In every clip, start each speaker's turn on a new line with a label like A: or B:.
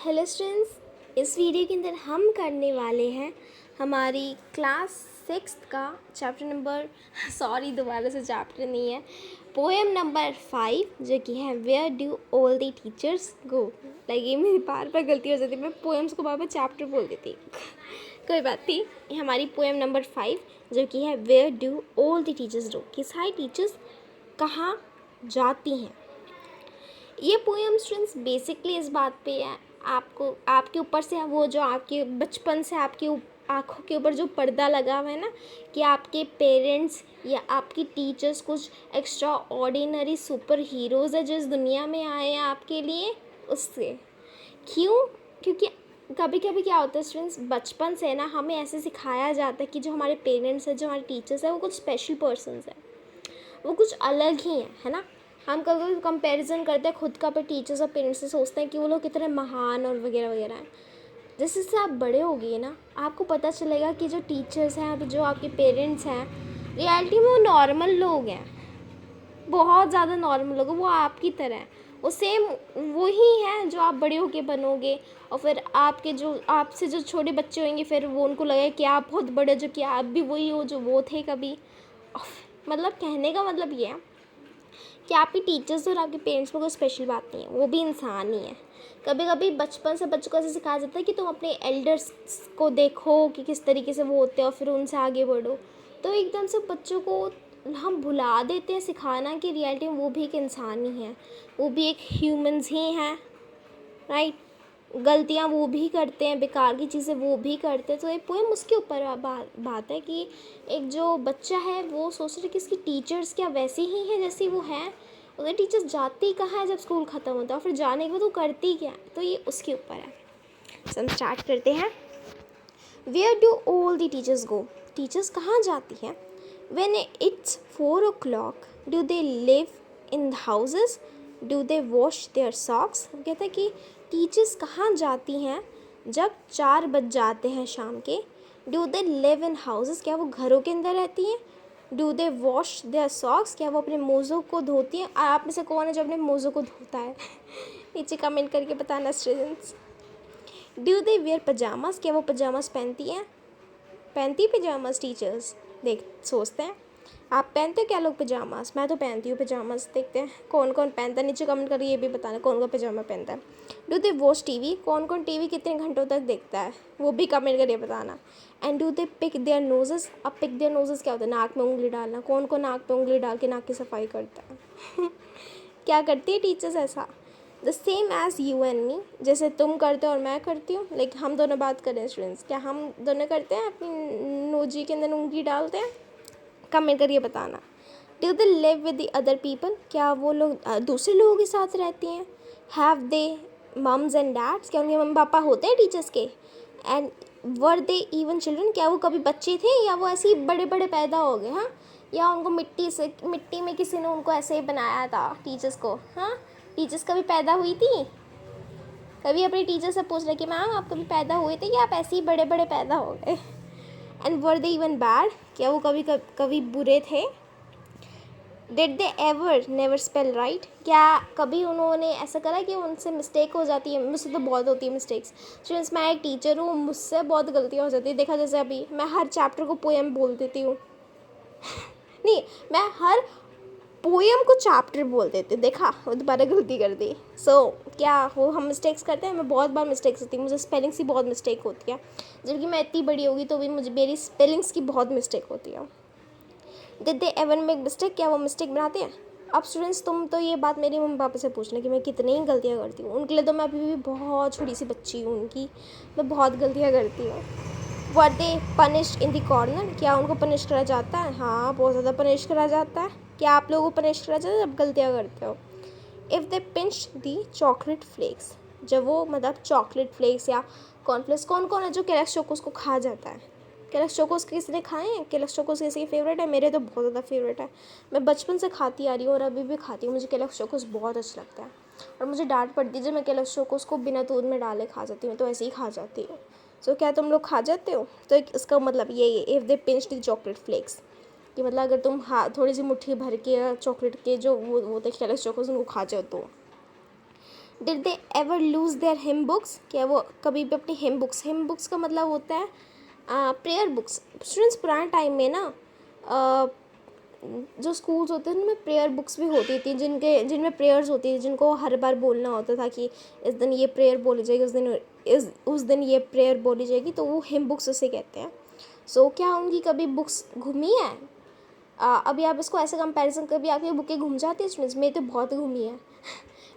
A: Hello students, इस video के अंदर हम करने वाले हैं हमारी क्लास 6 का चैप्टर नंबर दोबारा से चैप्टर नहीं है, पोएम नंबर 5 जो कि है where do all the teachers go. ये मेरी बार बार गलती हो जाती है, मैं पोएम्स को बार बार चैप्टर बोल देती कोई बात नहीं। ये हमारी पोएम नंबर 5 जो कि है where do all the teachers go, कि सारी टीचर्स कहाँ जाती हैं। ये पोएम स्टूडेंट्स बेसिकली इस बात पे है, आपको आपके ऊपर से वो जो आपके बचपन से आपकी आँखों के ऊपर जो पर्दा लगा हुआ है ना, कि आपके पेरेंट्स या आपकी टीचर्स कुछ एक्स्ट्रा ऑर्डिनरी सुपर हीरोज़ है जो इस दुनिया में आए हैं आपके लिए। उससे क्यों? क्योंकि कभी कभी क्या होता है स्टूडेंट्स, बचपन से ना हमें ऐसे सिखाया जाता है कि जो हमारे पेरेंट्स हैं, जो हमारे टीचर्स हैं, वो कुछ स्पेशल पर्सन्स हैं, वो कुछ अलग ही हैं, है ना। हम कभी कभी कंपैरिजन करते हैं खुद का अपने टीचर्स और पेरेंट्स से, सोचते हैं कि वो लोग कितने महान और वगैरह वगैरह हैं। जैसे जैसे आप बड़े हो गए ना, आपको पता चलेगा कि जो टीचर्स हैं, जो आपके पेरेंट्स हैं, रियलिटी में वो नॉर्मल लोग हैं, बहुत ज़्यादा नॉर्मल लोग हैं। वो आपकी तरह हैं, वो सेम वही हैं जो आप बड़े होके बनोगे। और फिर आपके जो आपसे जो छोटे बच्चे होंगे, फिर वो उनको लगेगा कि आप बहुत बड़े, जो कि आप भी वही हो जो वो थे कभी। मतलब कहने का मतलब ये है कि आपके टीचर्स और आपके पेरेंट्स में कोई स्पेशल बात नहीं है, वो भी इंसान ही है। कभी कभी बचपन से बच्चों को ऐसे सिखाया जाता है कि तुम अपने एल्डर्स को देखो कि किस तरीके से वो होते हैं और फिर उनसे आगे बढ़ो। तो एकदम से बच्चों को हम भुला देते हैं सिखाना कि रियलिटी में वो भी एक इंसान ही है, वो भी एक ह्यूमंस ही हैं, राइट। गलतियाँ वो भी करते हैं, बेकार की चीज़ें वो भी करते हैं। तो ये पोएम उसके ऊपर बात है कि एक जो बच्चा है वो सोच रहा है कि इसकी टीचर्स क्या वैसी ही हैं जैसी वो हैं, उधर टीचर्स जाती कहाँ है जब स्कूल ख़त्म होता है, और फिर जाने के बाद वो करती क्या है। तो ये उसके ऊपर है। हम स्टार्ट करते हैं। Where do all the teachers go, teachers कहाँ जाती हैं। When it's 4 o'clock do they live in the houses, do they wash their socks. वो कहते हैं कि टीचर्स कहाँ जाती हैं जब 4 बज जाते हैं शाम के। Do they live in houses, क्या वो घरों के अंदर रहती हैं। Do they wash their socks, क्या वो अपने मोज़ों को धोती हैं। और आप में से कौन है जो अपने मोज़ों को धोता है नीचे कमेंट करके बताना students. Do they wear pajamas, क्या वो पजामास पहनती हैं। पहनती पजामास टीचर्स, देख सोचते हैं आप पहनते हो क्या लोग पजामास। मैं तो पहनती हूँ पजामास। देखते हैं कौन कौन पहनता है, नीचे कमेंट करके ये भी बताना कौन कौन पजामा पहनता है। डू दे वॉच टीवी, कौन कौन टीवी कितने घंटों तक देखता है, वो भी कमेंट करके बताना। And do they pick their noses, अब पिक देयर नोजेस क्या होता है, नाक में उंगली डालना। कौन कौन नाक में उंगली डाल के नाक की सफाई करता है क्या करती है टीचर्स ऐसा। The same as you and me, जैसे तुम करते हो और मैं करती हूँ। लाइक हम दोनों बात करें स्टूडेंट्स, क्या हम दोनों करते हैं, अपनी नोजी के अंदर उंगली डालते हैं। कमेंट करके बताना। Do they live with the other people, क्या वो लोग दूसरे लोगों के साथ रहती हैं। Have they mums and dads, क्या उनके मम्मी पापा होते हैं टीचर्स के। And were they even children, क्या वो कभी बच्चे थे या वो ऐसे ही बड़े बड़े पैदा हो गए। हाँ, या उनको मिट्टी में किसी ने उनको ऐसे ही बनाया था टीचर्स को। हाँ, टीचर्स कभी पैदा हुई थी, कभी अपने टीचर से पूछ रहे कि मैम आप कभी पैदा हुए थे या आप ऐसे ही बड़े बड़े पैदा हो गए। And were they even bad, क्या वो कभी बुरे थे। Did they ever never spell right, क्या कभी उन्होंने ऐसा करा कि उनसे मिस्टेक हो जाती है। मुझसे तो बहुत होती है मिस्टेक्स स्टूडेंट्स, मैं एक टीचर हूँ, मुझसे बहुत गलतियाँ हो जाती है। देखा जैसे अभी मैं हर चैप्टर को पोएम बोल देती हूँ नहीं, मैं हर पोएम को चैप्टर बोल देते, देखा वो दोबारा गलती कर दी। क्या वो हम मिस्टेक्स करते हैं, मैं बहुत बार मिस्टेक्स होती है, मुझे स्पेलिंग्स की बहुत मिस्टेक होती है। जबकि मैं इतनी बड़ी होगी तो भी मुझे मेरी स्पेलिंग्स की बहुत मिस्टेक होती है। Did they ever make mistake, क्या वो मिस्टेक बनाते हैं। अब स्टूडेंट्स तुम तो ये बात मेरे मम्मी पापा से पूछना कि मैं कितनी ही गलतियाँ करती हूँ। उनके लिए तो मैं अभी भी बहुत छोटी सी बच्ची हूँ उनकी, मैं बहुत गलतियाँ करती हूँ। वर दे पनिश्ड इन द कॉर्नर, क्या उनको पनिश करा जाता है। हाँ, बहुत ज़्यादा पनिश करा जाता है। क्या आप लोगों को पनिश करा जाता है जब गलतियाँ करते हो। If they pinch the chocolate flakes, जब वो मतलब चॉकलेट फ्लेक्स या कॉर्नफ्लेक्स, कौन कौन है जो केलॉग्स चोकोस को खा जाता है। केलॉग्स चोकोस किसी ने खाए हैं, केलॉग्स चोकोस किसी के फेवरेट है। मेरे तो बहुत ज़्यादा फेवरेट है, मैं बचपन से खाती आ रही हूँ और अभी भी खाती हूँ। मुझे केलॉग्स चोकोस बहुत अच्छा लगता है और मुझे डांट पड़ती है जब मैं केलॉग्स चोकोस को बिना दूध में डाले खा जाती हूँ, तो ऐसे ही खा जाती हूँ। सो क्या तुम लोग खा जाते हो। तो इसका मतलब यही है, if they pinch the chocolate flakes, कि मतलब अगर तुम थोड़ी सी मुट्ठी भर के चॉकलेट के जो वो होते हैं केलॉग्स चोकोस, उनको खा जाओ तो। Did they ever lose their him books, क्या वो कभी भी अपनी हिम बुक्स का मतलब होता है प्रेयर बुक्स। स्टूडेंट्स पुराने टाइम में ना जो स्कूल्स होते हैं उनमें प्रेयर बुक्स भी होती थी जिनमें प्रेयर्स होती थी, जिनको हर बार बोलना होता था कि इस दिन ये प्रेयर बोली जाएगी, उस दिन ये प्रेयर बोली जाएगी, तो वो हिम बुक्स उसे कहते हैं। सो क्या उनकी कभी बुक्स घूमी है? अभी आप इसको ऐसे कंपैरिजन, कभी आपकी बुकें घूम जाती है स्टूडेंट्स? मेरी तो बहुत घूमी है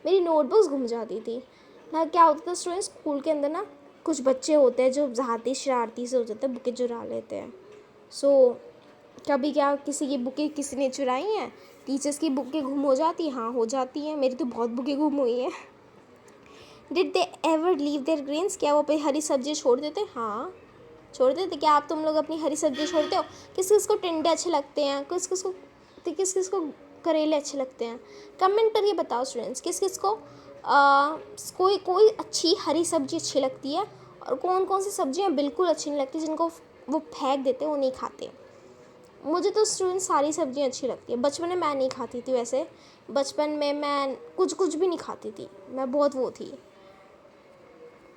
A: मेरी नोटबुक्स घूम जाती थी ना। क्या होता था स्टूडेंट्स, स्कूल के अंदर ना कुछ बच्चे होते हैं जो ज़्यादा शरारती से हो जाते हैं, बुकें चुरा लेते हैं। सो कभी क्या किसी की बुकें किसी ने चुराई हैं? टीचर्स की बुकें गुम हो जाती हैं? हाँ हो जाती हैं, मेरी तो बहुत बुकें गुम हुई हैं। Did they ever leave their grains, क्या वो अपनी हरी सब्जी छोड़ देते? हाँ छोड़ देते। क्या आप तुम लोग अपनी हरी सब्जी छोड़ते हो? किस किस को टिंडे अच्छे लगते हैं, किस किस को करेले अच्छे लगते हैं? कमेंट करके बताओ स्टूडेंट्स, किस किस को कोई अच्छी हरी सब्जी अच्छी लगती है और कौन कौन सी सब्जियां बिल्कुल अच्छी नहीं लगती, जिनको वो फेंक देते, वो नहीं खाते। मुझे तो स्टूडेंट्स सारी सब्जियां अच्छी लगती है। बचपन में मैं नहीं खाती थी, वैसे बचपन में मैं कुछ भी नहीं खाती थी, मैं बहुत वो थी,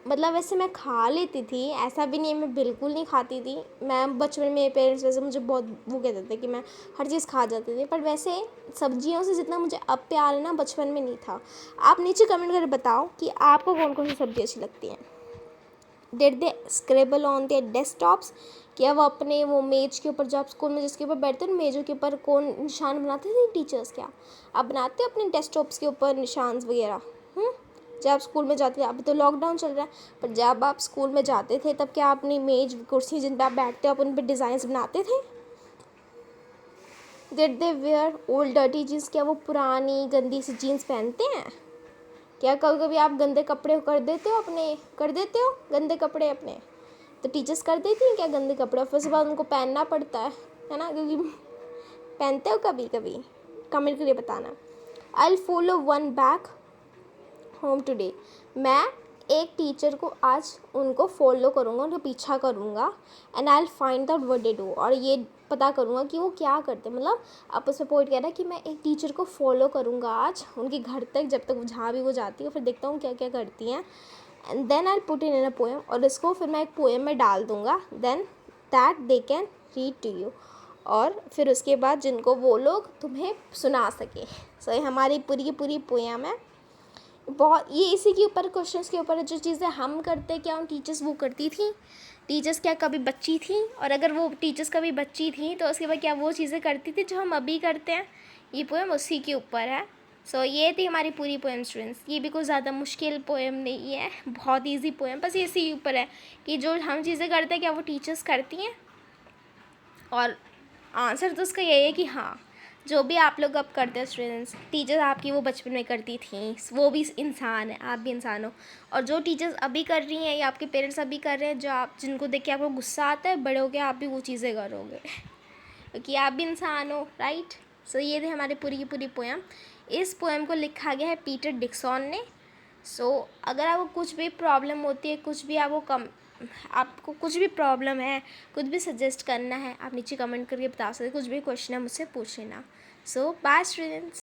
A: मतलब वैसे मैं खा लेती थी, ऐसा भी नहीं है मैं बिल्कुल नहीं खाती थी। मैं बचपन में मेरे पेरेंट्स वैसे मुझे बहुत वो कहते थे कि मैं हर चीज़ खा जाती थी, पर वैसे सब्जियों से जितना मुझे अब प्यार है ना, बचपन में नहीं था। आप नीचे कमेंट करके बताओ कि आपको कौन कौन सी सब्जी अच्छी लगती हैं। Did they scribble on their desktops, क्या वो अपने वो मेज के ऊपर, जब आप स्कूल में जिसके ऊपर बैठते हैं मेजों के ऊपर कौन निशान बनाते थे टीचर्स? क्या आप बनाते हो अपने डेस्कटॉप्स के ऊपर निशान वगैरह? जब आप स्कूल में जाते थे, अभी तो लॉकडाउन चल रहा है, पर जब आप स्कूल में जाते थे तब क्या अपनी मेज कुर्सी जिन पर आप बैठते हो आप उन पर डिज़ाइंस बनाते थे? Did they wear old dirty jeans, क्या वो पुरानी गंदी सी जीन्स पहनते हैं? क्या कभी कभी आप गंदे कपड़े कर देते हो गंदे कपड़े अपने? तो टीचर्स कर देती हैं क्या गंदे कपड़े? फिर उसके बाद उनको पहनना पड़ता है ना, क्योंकि पहनते हो कभी कभी? कमेंट करके बताना। I will follow one back home today, मैं एक टीचर को आज उनको फॉलो करूँगा, उनका पीछा करूँगा। And I will find out what they do, और ये पता करूँगा कि वो क्या करते हैं। मतलब आप उसमें पॉइंट कह रहा है कि मैं एक टीचर को फॉलो करूँगा आज उनके घर तक, जब तक जहाँ भी वो जाती है, फिर देखता हूँ क्या क्या करती हैं। And then I put in a poem, और इसको फिर मैं एक पोएम में डाल दूँगा, then that they can read to you, और फिर उसके बाद जिनको वो लोग तुम्हें सुना सके। सो ये हमारी पूरी की पूरी पोएम है। बहुत ये इसी के ऊपर क्वेश्चंस के ऊपर जो चीज़ें हम करते, क्या उन टीचर्स वो करती थी? टीचर्स क्या कभी बच्ची थी? और अगर वो टीचर्स कभी बच्ची थी तो उसके बाद क्या वो चीज़ें करती थी जो हम अभी करते हैं? ये पोएम उसी के ऊपर है। सो ये थी हमारी पूरी पोएम स्टूडेंट्स। ये भी कोई ज़्यादा मुश्किल पोएम नहीं है, बहुत ईजी पोएम, बस ये इसी के ऊपर है कि जो हम चीज़ें करते हैं क्या वो टीचर्स करती हैं। और आंसर तो उसका यही है कि हाँ, जो भी आप लोग अब करते हैं स्टूडेंट्स, टीचर्स आपकी वो बचपन में करती थी, वो भी इंसान है, आप भी इंसान हो। और जो टीचर्स अभी कर रही हैं या आपके पेरेंट्स अभी कर रहे हैं, जो आप जिनको देख के आपको गुस्सा आता है, बड़े हो के आप भी वो चीज़ें करोगे क्योंकि आप भी इंसान हो, राइट। सो ये थे हमारी पूरी की पूरी पोएम। इस पोएम को लिखा गया है पीटर डिक्सन ने। सो अगर आपको कुछ भी प्रॉब्लम होती है, कुछ भी आपको कुछ भी प्रॉब्लम है, कुछ भी सजेस्ट करना है, आप नीचे कमेंट करके बता सकते, कुछ भी क्वेश्चन है मुझसे पूछ लेना। सो बाय स्टूडेंट्स।